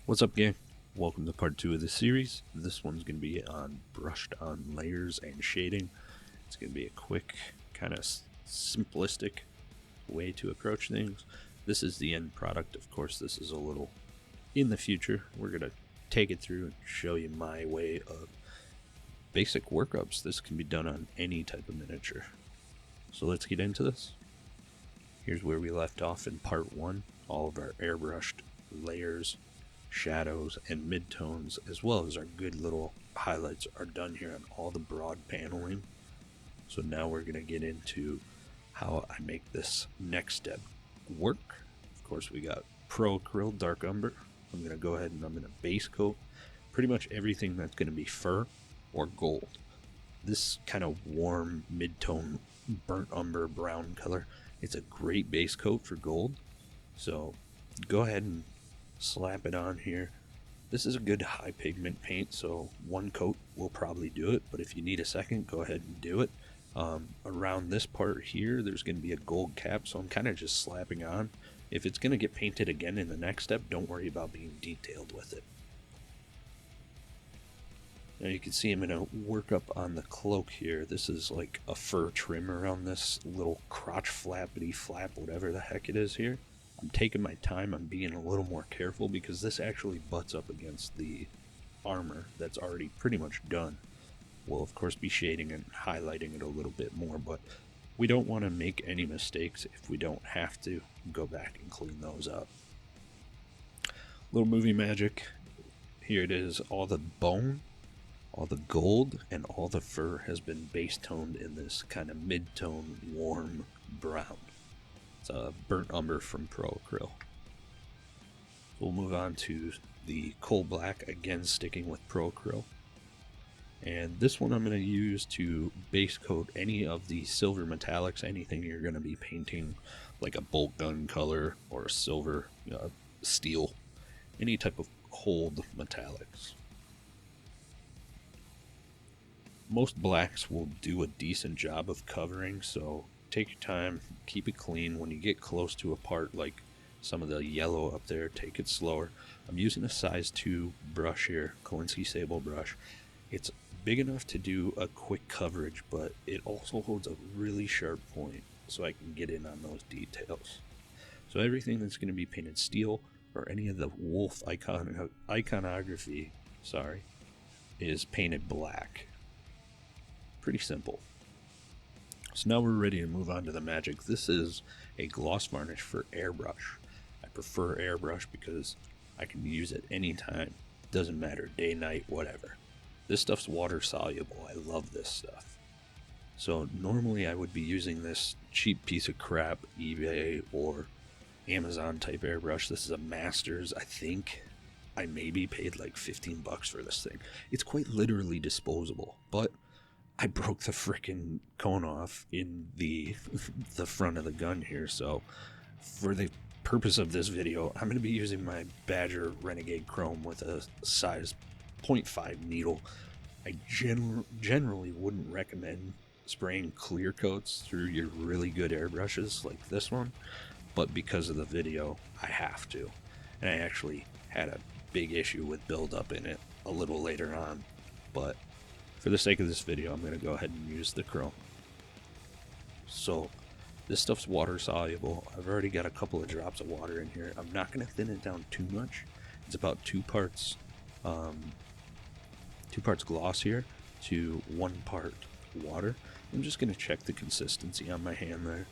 What's up, gang? Welcome to part 2 of the series. This one's going to be on brushed on layers and shading. It's going to be a quick, kind of simplistic way to approach things. This is the end product. Of course, this is a little in the future. We're going to take it through and show you my way of basic workups. This can be done on any type of miniature. So let's get into this. Here's where we left off in part 1. All of our airbrushed layers, shadows, and midtones, as well as our good little highlights, are done here on all the broad paneling. So now we're going to get into how I make this next step work. Of course, we got Pro Acryl Dark Umber. I'm going to go ahead and I'm going to base coat pretty much everything that's going to be fur or gold. This kind of warm mid-tone burnt umber brown color, it's a great base coat for gold. So go ahead and slap it on here. This is a good high pigment paint, so one coat will probably do it, but if you need a second, go ahead and do it. Around this part here, there's going to be a gold cap, so I'm kind of just slapping on. If it's going to get painted again in the next step, don't worry about being detailed with it. Now you can see I'm going to work up on the cloak here. This is like a fur trim around this little crotch flappity flap, whatever the heck it is here. I'm taking my time, I'm being a little more careful because this actually butts up against the armor that's already pretty much done. We'll of course be shading and highlighting it a little bit more, but we don't want to make any mistakes if we don't have to. Go back and clean those up. Little movie magic. Here it is. All the bone, all the gold, and all the fur has been base toned in this kind of mid-tone warm brown. It's a burnt umber from Pro Acryl. We'll move on to the coal black, again sticking with Pro Acryl. And this one I'm going to use to base coat any of the silver metallics, anything you're going to be painting, like a bolt gun color or a silver, steel, any type of cold metallics. Most blacks will do a decent job of covering, so take your time, keep it clean. When you get close to a part like some of the yellow up there, take it slower. I'm using a size 2 brush here, Kolinsky Sable brush. It's big enough to do a quick coverage, but it also holds a really sharp point, so I can get in on those details. So everything that's going to be painted steel, or any of the wolf iconography, is painted black. Pretty simple. So now we're ready to move on to the magic. This is a gloss varnish for airbrush. I prefer airbrush because I can use it anytime. Doesn't matter, day, night, whatever. This stuff's water soluble. I love this stuff. So normally I would be using this cheap piece of crap eBay or Amazon type airbrush. This is a Masters. I think I maybe paid like $15 for this thing. It's quite literally disposable, but I broke the frickin' cone off in the front of the gun here, so for the purpose of this video, I'm going to be using my Badger Renegade Chrome with a size 0.5 needle. I generally wouldn't recommend spraying clear coats through your really good airbrushes like this one, but because of the video, I have to. And I actually had a big issue with buildup in it a little later on, but for the sake of this video, I'm going to go ahead and use the chrome. So this stuff's water soluble. I've already got a couple of drops of water in here. I'm not going to thin it down too much. It's about 2 parts gloss here to 1 part water. I'm just going to check the consistency on my hand there.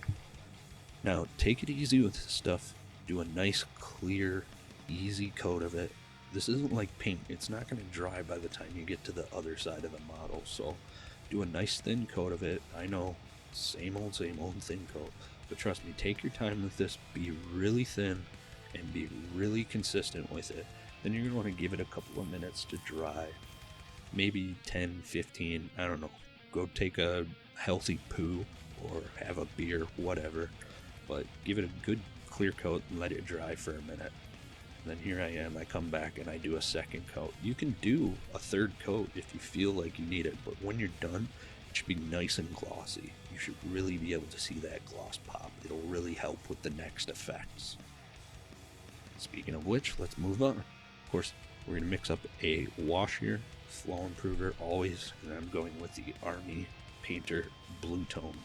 Now take it easy with this stuff. Do a nice clear easy coat of it. This isn't like paint. It's not going to dry by the time you get to the other side of the model. So do a nice thin coat of it. I know, same old thin coat. But trust me, take your time with this. Be really thin and be really consistent with it. Then you're going to want to give it a couple of minutes to dry. Maybe 10, 15, I don't know. Go take a healthy poo or have a beer, whatever. But give it a good clear coat and let it dry for a minute. Then here I am, I come back and I do a second coat. You can do a third coat if you feel like you need it, but when you're done, it should be nice and glossy. You should really be able to see that gloss pop. It'll really help with the next effects. Speaking of which, let's move on. course, we're going to mix up a wash here, flow improver always, and I'm going with the Army Painter Blue Tone.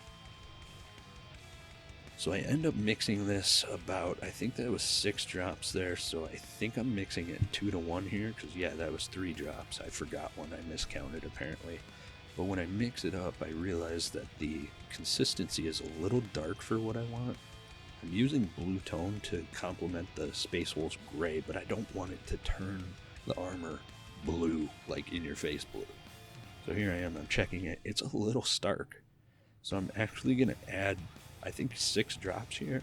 So I end up mixing this about, I think that was 6 drops there, so I think I'm mixing it 2 to 1 here, because yeah, that was 3 drops. I forgot one, I miscounted apparently. But when I mix it up, I realize that the consistency is a little dark for what I want. I'm using blue tone to complement the Space Wolfs gray, but I don't want it to turn the armor blue, like in your face blue. So here I am, I'm checking it, it's a little stark. So I'm actually going to add, I think 6 drops here,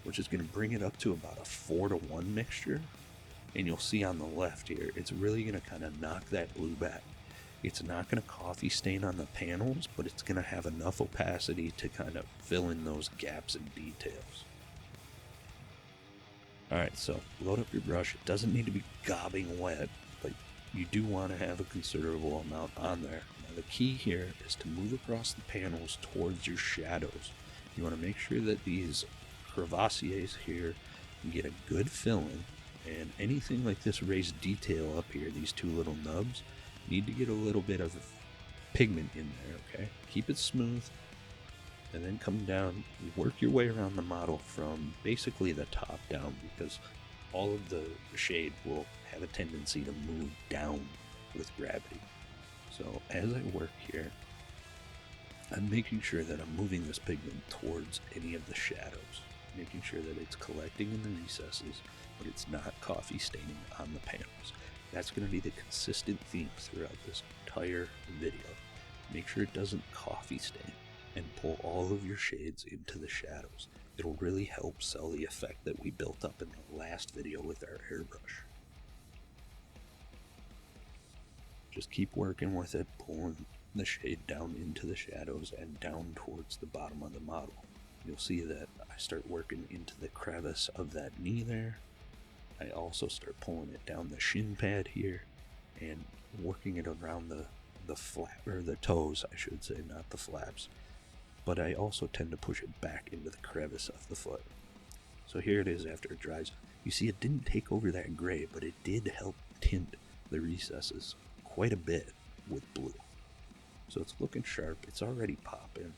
which is going to bring it up to about a 4 to 1 mixture. And you'll see on the left here, it's really going to kind of knock that blue back. It's not going to coffee stain on the panels, but it's going to have enough opacity to kind of fill in those gaps and details. Alright, so load up your brush. It doesn't need to be gobbing wet, but you do want to have a considerable amount on there. Now the key here is to move across the panels towards your shadows. You want to make sure that these crevassiers here get a good fill-in, and anything like this raised detail up here, these 2 little nubs, need to get a little bit of pigment in there, okay? Keep it smooth, and then come down, work your way around the model from basically the top down, because all of the shade will have a tendency to move down with gravity. So as I work here, I'm making sure that I'm moving this pigment towards any of the shadows, making sure that it's collecting in the recesses, but it's not coffee staining on the panels. That's going to be the consistent theme throughout this entire video. Make sure it doesn't coffee stain, and pull all of your shades into the shadows. It'll really help sell the effect that we built up in the last video with our airbrush. Just keep working with it, pulling the shade down into the shadows and down towards the bottom of the model. You'll see that I start working into the crevice of that knee there. I also start pulling it down the shin pad here and working it around the flap, or the toes I should say, not the flaps. But I also tend to push it back into the crevice of the foot. So here it is after it dries. You see it didn't take over that gray, but it did help tint the recesses quite a bit with blue. So it's looking sharp, it's already popping.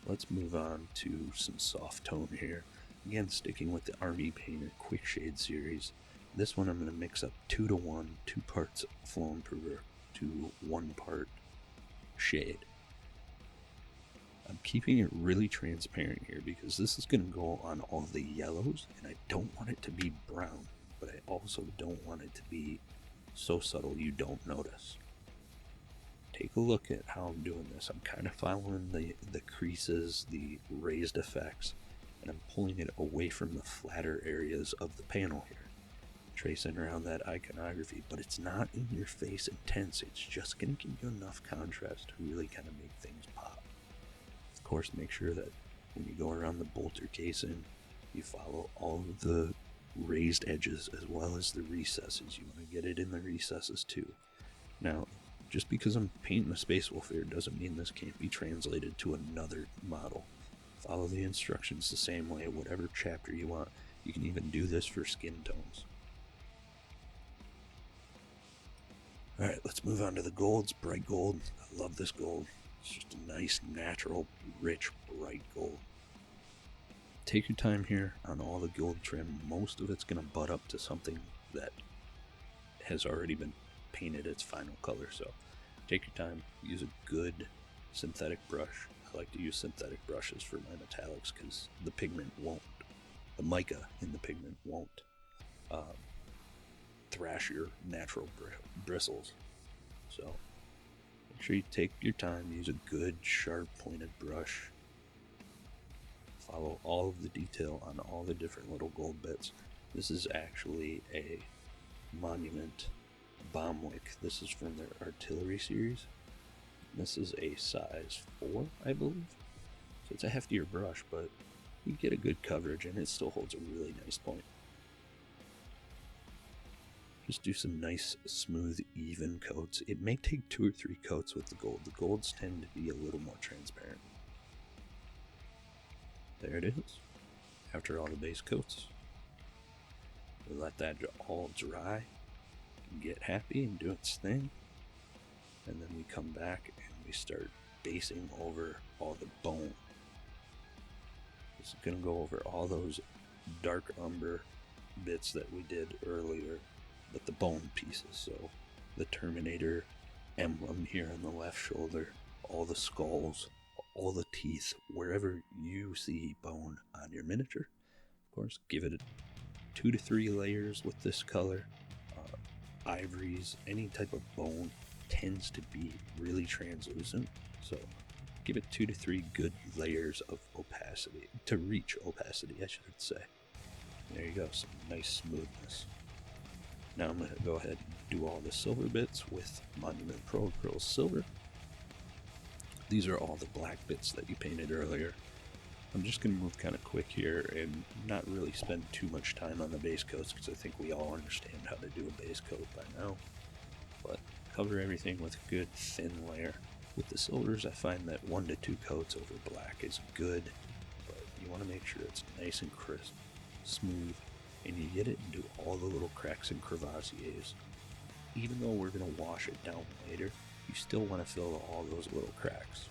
Let's move on to some soft tone here. Again, sticking with the Army Painter Quickshade series. This one I'm going to mix up 2 to 1, 2 parts flow improver to 1 part shade. I'm keeping it really transparent here because this is going to go on all the yellows, and I don't want it to be brown, but I also don't want it to be so subtle you don't notice. Take a look at how I'm doing this. I'm kind of following the creases, the raised effects, and I'm pulling it away from the flatter areas of the panel here. Tracing around that iconography, but it's not in your face intense. It's just going to give you enough contrast to really kind of make things pop. Of course, make sure that when you go around the bolter casing, you follow all of the raised edges as well as the recesses. You want to get it in the recesses too. Now, just because I'm painting a Space Wolf here doesn't mean this can't be translated to another model. Follow the instructions the same way, whatever chapter you want. You can even do this for skin tones. Alright, let's move on to the golds. Bright gold. I love this gold. It's just a nice, natural, rich, bright gold. Take your time here on all the gold trim. Most of it's going to butt up to something that has already been painted its final color. So take your time. Use a good synthetic brush. I like to use synthetic brushes for my metallics because the pigment won't, the mica in the pigment won't thrash your natural bristles. So make sure you take your time, use a good sharp pointed brush, follow all of the detail on all the different little gold bits. This is actually a Monument bomb wick. This is from their artillery series. This is a size 4, I believe, so it's a heftier brush, but you get a good coverage and it still holds a really nice point. Just do some nice, smooth, even coats. It may take 2 or 3 coats with the gold. The golds tend to be a little more transparent. There it is. After all the base coats, we let that all dry. get happy and do its thing. And then we come back and we start basing over all the bone. This is going to go over all those dark umber bits that we did earlier, but the bone pieces. So the Terminator emblem here on the left shoulder, all the skulls, all the teeth, wherever you see bone on your miniature. Of course, give it 2 to 3 layers with this color. Ivories, any type of bone tends to be really translucent, so give it 2 to 3 good layers of opacity to reach opacity, I should say. There you go, some nice smoothness. Now I'm going to go ahead and do all the silver bits with Monument Pro Acryl Silver. These are all the black bits that you painted earlier. I'm just going to move kind of quick here and not really spend too much time on the base coats because I think we all understand how to do a base coat by now. But cover everything with a good thin layer. With the silvers, I find that 1 to 2 coats over black is good, but you want to make sure it's nice and crisp, smooth, and you get it into all the little cracks and crevassiers. Even though we're going to wash it down later, you still want to fill all those little cracks.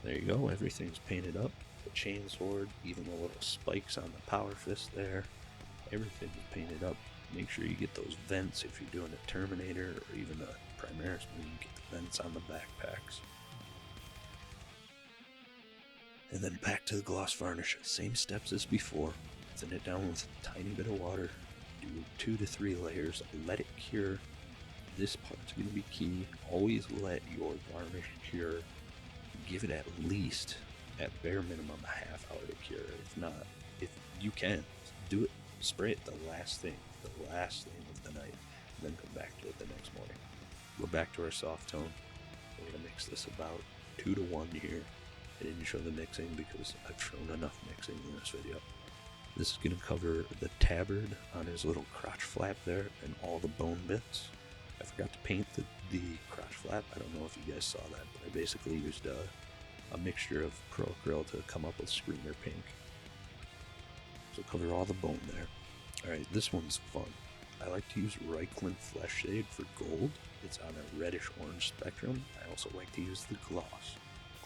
There you go, everything's painted up. The chainsword, even the little spikes on the power fist there, everything is painted up. Make sure you get those vents if you're doing a Terminator or even a Primaris, you get the vents on the backpacks. And then back to the gloss varnish, same steps as before. Thin it down with a tiny bit of water, do 2 to 3 layers, let it cure. This part's going to be key. Always let your varnish cure. Give it at least, at bare minimum, a half hour to cure. If not, if you can, do it, spray it the last thing of the night, and then come back to it the next morning. We're back to our soft tone. We're going to mix this about 2 to 1 here. I didn't show the mixing because I've shown enough mixing in this video. This is going to cover the tabard on his little crotch flap there and all the bone bits. I forgot to paint the crotch flap. I don't know if you guys saw that, but I basically used a mixture of Pro Acryl to come up with Screamer Pink. So cover all the bone there. Alright, this one's fun. I like to use Reichland Flesh Shade for gold. It's on a reddish-orange spectrum. I also like to use the gloss.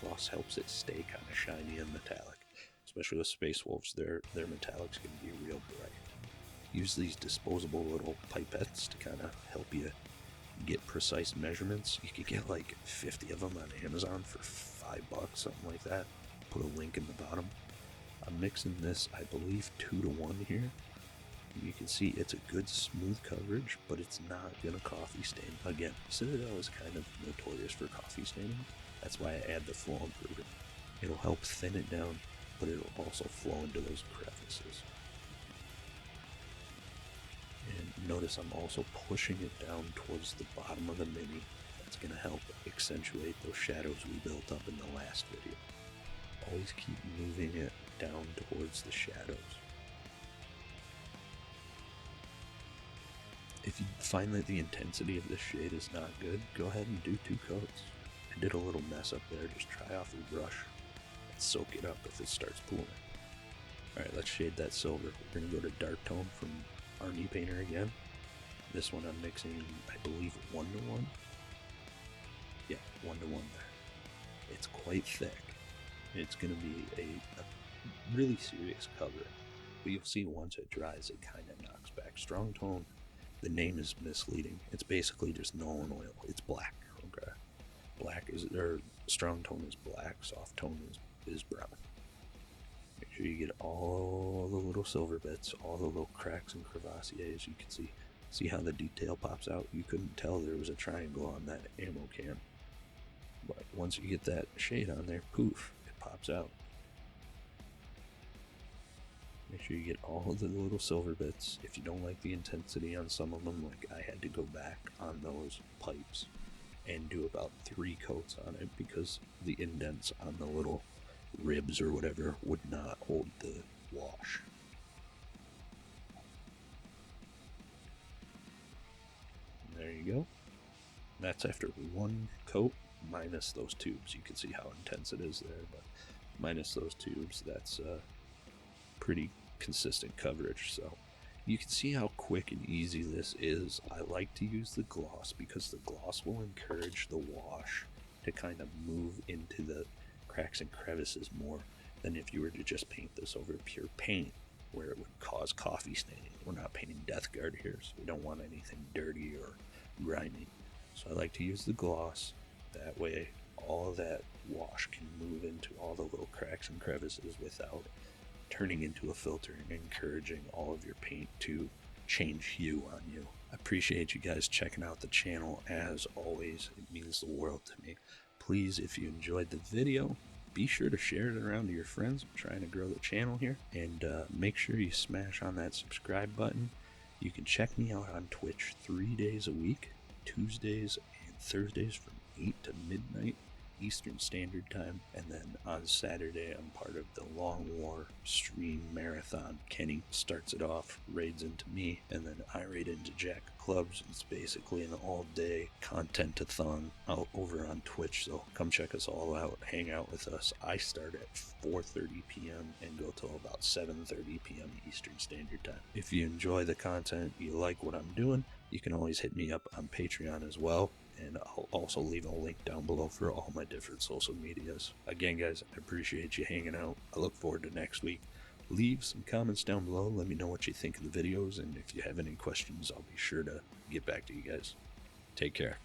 Gloss helps it stay kind of shiny and metallic. Especially with Space Wolves, their metallic's going to be real bright. Use these disposable little pipettes to kind of help you get precise measurements. You could get like 50 of them on Amazon for $5, something like that. Put a link in the bottom. I'm mixing this, I believe, 2 to 1 here. You can see it's a good smooth coverage, but it's not going to coffee stain. Again, Citadel is kind of notorious for coffee staining. That's why I add the flow improver. It'll help thin it down, but it'll also flow into those crevices. And notice I'm also pushing it down towards the bottom of the mini. That's going to help accentuate those shadows we built up in the last video. Always keep moving it down towards the shadows. If you find that the intensity of this shade is not good, go ahead and do 2 coats. I did a little mess up there, just try off your brush and soak it up if it starts pooling. Alright, let's shade that silver. We're going to go to Dark Tone from Army Painter again. This one I'm mixing, I believe, 1 to 1. Yeah, 1 to 1 there. It's quite thick. It's going to be a really serious cover, but you'll see once it dries, it kind of knocks back. Strong Tone, the name is misleading. It's basically just Nolan oil. It's black. Okay, strong tone is black. Soft tone is brown. Make sure you get all the little silver bits, all the little cracks and crevassiers. You can see how the detail pops out. You couldn't tell there was a triangle on that ammo can, but once you get that shade on there, poof, it pops out. Make sure you get all of the little silver bits. If you don't like the intensity on some of them, like I had to go back on those pipes and do about 3 coats on it because the indents on the little ribs or whatever would not hold the wash. And there you go. That's after 1 coat minus those tubes. You can see how intense it is there, but minus those tubes, that's pretty consistent coverage. So You can see how quick and easy this is. I like to use the gloss because the gloss will encourage the wash to kind of move into the cracks and crevices more than if you were to just paint this over pure paint, where it would cause coffee staining. We're not painting Death Guard here, so we don't want anything dirty or grimy. So I like to use the gloss. That way all of that wash can move into all the little cracks and crevices without turning into a filter and encouraging all of your paint to change hue on you. I appreciate you guys checking out the channel. As always, it means the world to me. Please, if you enjoyed the video, be sure to share it around to your friends. I'm trying to grow the channel here. And make sure you smash on that subscribe button. You can check me out on Twitch 3 days a week, Tuesdays and Thursdays from 8 to midnight Eastern Standard Time, and then on Saturday I'm part of the Long War stream marathon. Kenny starts it off, raids into me, and then I raid into Jack Clubs. It's basically an all-day content-a-thon out over on Twitch, so come check us all out, hang out with us. I start at 4:30 p.m. and go till about 7:30 p.m. Eastern Standard Time. If you enjoy the content, you like what I'm doing, you can always hit me up on Patreon as well. And I'll also leave a link down below for all my different social medias. Again, guys, I appreciate you hanging out. I look forward to next week. Leave some comments down below. Let me know what you think of the videos. And if you have any questions, I'll be sure to get back to you guys. Take care.